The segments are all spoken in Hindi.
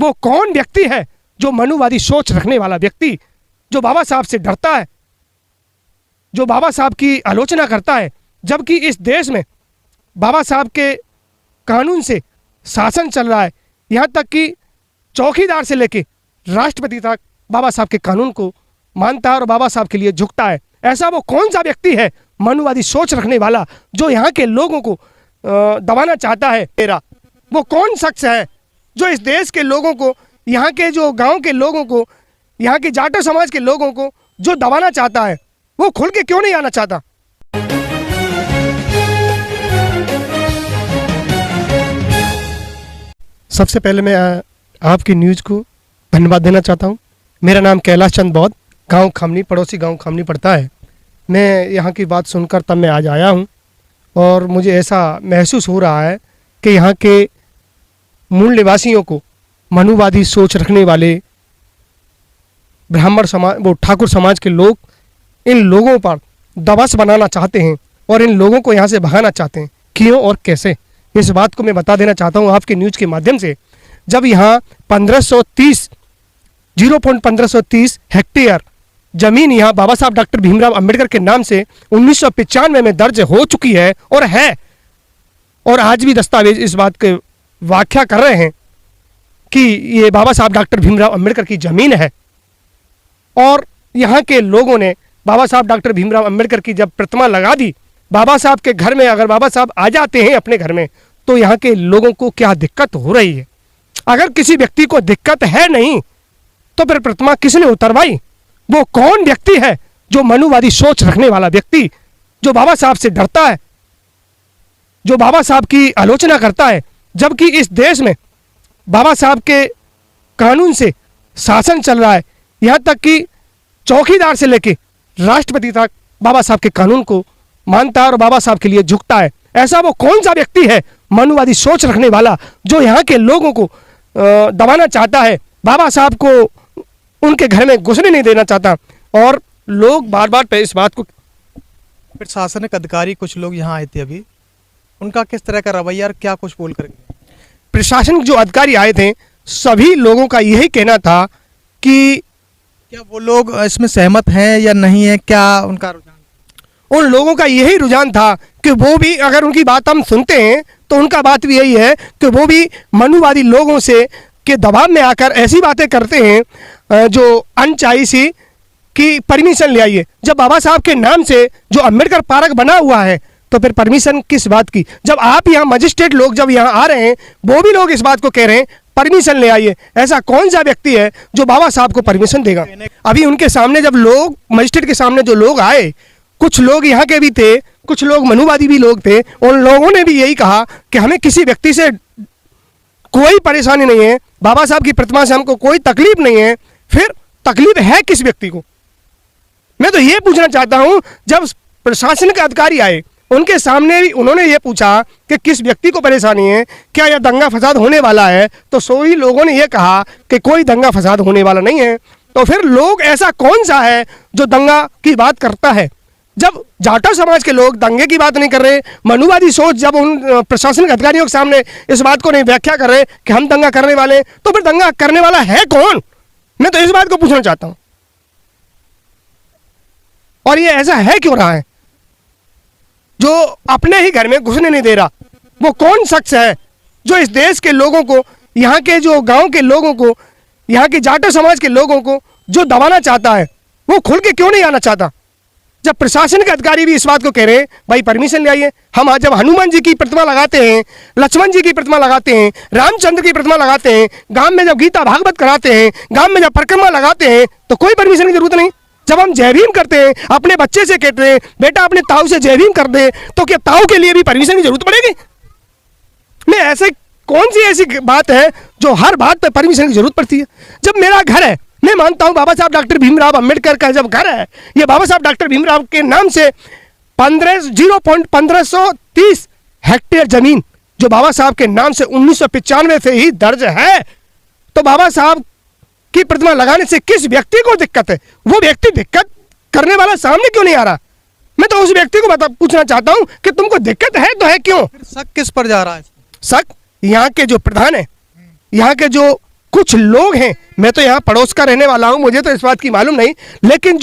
वो कौन व्यक्ति है जो मनुवादी सोच रखने वाला व्यक्ति, जो बाबा साहब से डरता है, जो बाबा साहब की आलोचना करता है, जबकि इस देश में बाबा साहब के कानून से शासन चल रहा है। यहाँ तक कि चौकीदार से लेके राष्ट्रपति तक बाबा साहब के कानून को मानता है और बाबा साहब के लिए झुकता है। ऐसा वो कौन सा व्यक्ति है मनुवादी सोच रखने वाला जो यहाँ के लोगों को दबाना चाहता है? वो कौन शख्स है जो इस देश के लोगों को, यहाँ के जो गांव के लोगों को, यहाँ के जाटो समाज के लोगों को जो दबाना चाहता है? वो खुल के क्यों नहीं आना चाहता? सबसे पहले मैं आपकी न्यूज़ को धन्यवाद देना चाहता हूँ। मेरा नाम कैलाश चंद बौद्ध, गांव खामनी, पड़ोसी गांव खामनी पड़ता है। मैं यहाँ की बात सुनकर तब मैं आज आया हूँ और मुझे ऐसा महसूस हो रहा है कि यहाँ के मूल निवासियों को मनुवादी सोच रखने वाले ब्राह्मण समाज, वो ठाकुर समाज के लोग इन लोगों पर दबस बनाना चाहते हैं और इन लोगों को यहाँ से भगाना चाहते हैं। क्यों और कैसे, इस बात को मैं बता देना चाहता हूँ आपके न्यूज़ के माध्यम से। जब यहाँ 0.1530 हेक्टेयर जमीन यहाँ बाबा साहब डॉक्टर भीमराव अंबेडकर के नाम से 1995 में दर्ज हो चुकी है और आज भी दस्तावेज इस बात के व्याख्या कर रहे हैं कि ये बाबा साहब डॉक्टर भीमराव अंबेडकर की ज़मीन है। और यहाँ के लोगों ने बाबा साहब डॉक्टर भीमराव अंबेडकर की जब प्रतिमा लगा दी, बाबा साहब के घर में अगर बाबा साहब आ जाते हैं अपने घर में, तो यहाँ के लोगों को क्या दिक्कत हो रही है? अगर किसी व्यक्ति को दिक्कत है नहीं तो फिर प्रतिमा किसने उतरवाई? वो कौन व्यक्ति है जो मनुवादी सोच रखने वाला व्यक्ति, जो बाबा साहब से डरता है, जो बाबा साहब की आलोचना करता है, जबकि इस देश में बाबा साहब के कानून से शासन चल रहा है। यहाँ तक कि चौकीदार से लेके राष्ट्रपति तक बाबा साहब के कानून को मानता है और बाबा साहब के लिए झुकता है। ऐसा वो कौन सा व्यक्ति है मनुवादी सोच रखने वाला जो यहाँ के लोगों को दबाना चाहता है, बाबा साहब को उनके घर में घुसने नहीं देना चाहता? और लोग बार बार इस बात को, प्रशासनिक अधिकारी कुछ लोग यहाँ आए थे अभी, उनका किस तरह का रवैया, क्या कुछ बोल कर? प्रशासनिक जो अधिकारी आए थे सभी लोगों का यही कहना था कि क्या वो लोग इसमें सहमत हैं या नहीं है, क्या उनका रुझान? उन लोगों का यही रुझान था कि वो भी, अगर उनकी बात हम सुनते हैं तो उनका बात भी यही है कि वो भी मनुवादी लोगों से के दबाव में आकर ऐसी बातें करते हैं जो अनचाही सी कि परमिशन ले आइए। जब बाबा साहब के नाम से जो अंबेडकर पार्क बना हुआ है तो फिर परमिशन किस बात की? जब आप यहाँ मजिस्ट्रेट लोग जब यहाँ आ रहे हैं, वो भी लोग इस बात को कह रहे हैं परमिशन ले आइए। ऐसा कौन सा व्यक्ति है जो बाबा साहब को परमिशन देगा? अभी उनके सामने जब लोग, मजिस्ट्रेट के सामने जो लोग आए, कुछ लोग यहाँ के भी थे, कुछ लोग मनुवादी भी लोग थे, उन लोगों ने भी यही कहा कि हमें किसी व्यक्ति से कोई परेशानी नहीं है, बाबा साहब की प्रतिमा से हमको कोई तकलीफ नहीं है। फिर तकलीफ है किस व्यक्ति को? मैं तो ये पूछना चाहता हूँ, जब प्रशासनिक अधिकारी आए उनके सामने भी उन्होंने ये पूछा कि किस व्यक्ति को परेशानी है, क्या यह दंगा फसाद होने वाला है? तो सभी लोगों ने ये कहा कि कोई दंगा फसाद होने वाला नहीं है। तो फिर लोग, ऐसा कौन सा है जो दंगा की बात करता है? जब जाटो समाज के लोग दंगे की बात नहीं कर रहे, मनुवादी सोच जब उन प्रशासनिक अधिकारियों के सामने इस बात को नहीं व्याख्या कर रहे कि हम दंगा करने वाले, तो फिर दंगा करने वाला है कौन? मैं तो इस बात को पूछना चाहता हूं। और ये ऐसा है क्यों रहा है जो अपने ही घर में घुसने नहीं दे रहा? वो कौन शख्स है जो इस देश के लोगों को, यहाँ के जो गांव के लोगों को, यहाँ के जाटो समाज के लोगों को जो दबाना चाहता है? वो खुल के क्यों नहीं आना चाहता? जब प्रशासन के अधिकारी भी इस बात को कह रहे हैं भाई परमिशन ले आइए। हम आज जब हनुमान जी की प्रतिमा लगाते हैं, लक्ष्मण जी की प्रतिमा लगाते हैं, रामचंद्र की प्रतिमा लगाते हैं, गांव में जब गीता भागवत कराते हैं, गांव में जब परिक्रमा लगाते हैं, तो कोई परमिशन की जरूरत नहीं। जब हम जय भीम करते हैं, अपने बच्चे से कहते हैं बेटा अपने ताऊ से जय भीम कर दे, तो क्या ताऊ के लिए भी परमिशन की जरूरत पड़ेगी? मैं ऐसे कौन सी ऐसी बात है जो हर बात पर परमिशन की जरूरत पड़ती है? जब मेरा घर है, मैं मानता हूं बाबा साहब डॉक्टर भीमराव अंबेडकर का जब घर है, ये बाबा साहब डॉक्टर भीमराव के नाम से 0.1530 हेक्टेयर जमीन जो बाबा साहब के नाम से 1995 से ही दर्ज है, तो बाबा साहब की प्रतिमा लगाने से किस व्यक्ति को दिक्कत है? वो व्यक्ति दिक्कत करने वाला सामने क्यों नहीं आ रहा? मैं तो उस व्यक्ति को पूछना चाहता हूं कि तुमको दिक्कत है तो है क्यों? शक किस पर जा रहा है? शक यहाँ के जो प्रधान है, यहाँ के जो कुछ लोग हैं, मैं तो यहाँ पड़ोस का रहने वाला हूँ, मुझे तो इस बात की मालूम नहीं, लेकिन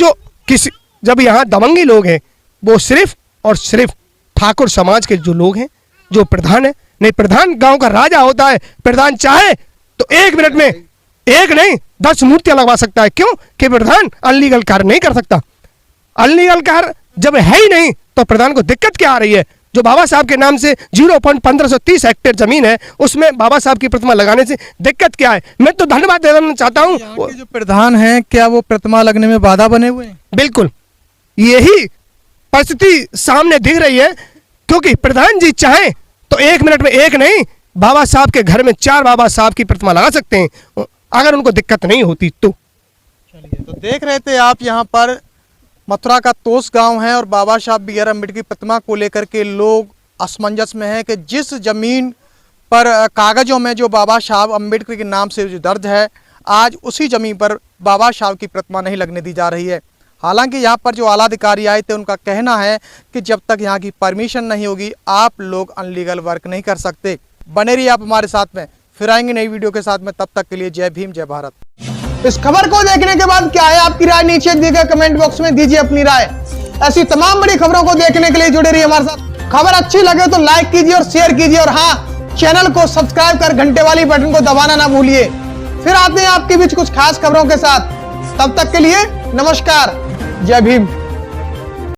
जब यहाँ दबंगी लोग हैं वो सिर्फ और सिर्फ ठाकुर समाज के जो लोग हैं, जो प्रधान है, नहीं प्रधान गांव का राजा होता है, प्रधान चाहे तो 1 मिनट में 1 नहीं 10 मूर्तियां लगवा सकता है। क्यों? कि प्रधान अनलीगल कार्य नहीं कर सकता। अनलीगल कार्य जब है ही नहीं तो प्रधान को दिक्कत क्या आ रही है? जो बाबा साहब के नाम से 0.1530 हेक्टेयर जमीन है, उसमें बाबा साहब की प्रतिमा लगाने से दिक्कत क्या है? मैं तो धन्यवाद देना चाहता हूँ। यहाँ के जो प्रधान हैं, क्या वो प्रतिमा लगने में बाधा बने हुए हैं? बिल्कुल यही परिस्थिति सामने दिख रही है, क्योंकि प्रधान जी चाहें तो 1 मिनट में 1 नहीं, बाबा साहब के घर में 4 बाबा साहब की प्रतिमा लगा सकते हैं, अगर उनको दिक्कत नहीं होती तो। चलिए, तो देख रहे थे आप यहाँ पर मथुरा का तोस गांव है और बाबा साहब बी आर अम्बेडकर की प्रतिमा को लेकर के लोग असमंजस में हैं कि जिस जमीन पर कागजों में जो बाबा साहब अम्बेडकर के नाम से जो दर्ज है, आज उसी जमीन पर बाबा साहब की प्रतिमा नहीं लगने दी जा रही है। हालांकि यहाँ पर जो आला अधिकारी आए थे उनका कहना है कि जब तक यहाँ की परमिशन नहीं होगी आप लोग अनलीगल वर्क नहीं कर सकते। बने रहिए आप हमारे साथ में, फिर आएंगे नई वीडियो के साथ में, तब तक के लिए जय भीम जय भारत। इस खबर को देखने के बाद क्या है आपकी राय? नीचे दिए गए कमेंट बॉक्स में दीजिए अपनी राय। ऐसी तमाम बड़ी खबरों को देखने के लिए जुड़े रहिए हमारे साथ। खबर अच्छी लगे तो लाइक कीजिए और शेयर कीजिए, और हाँ, चैनल को सब्सक्राइब कर घंटे वाली बटन को दबाना ना भूलिए। फिर आते हैं आपके बीच कुछ खास खबरों के साथ, तब तक के लिए नमस्कार, जय भीम।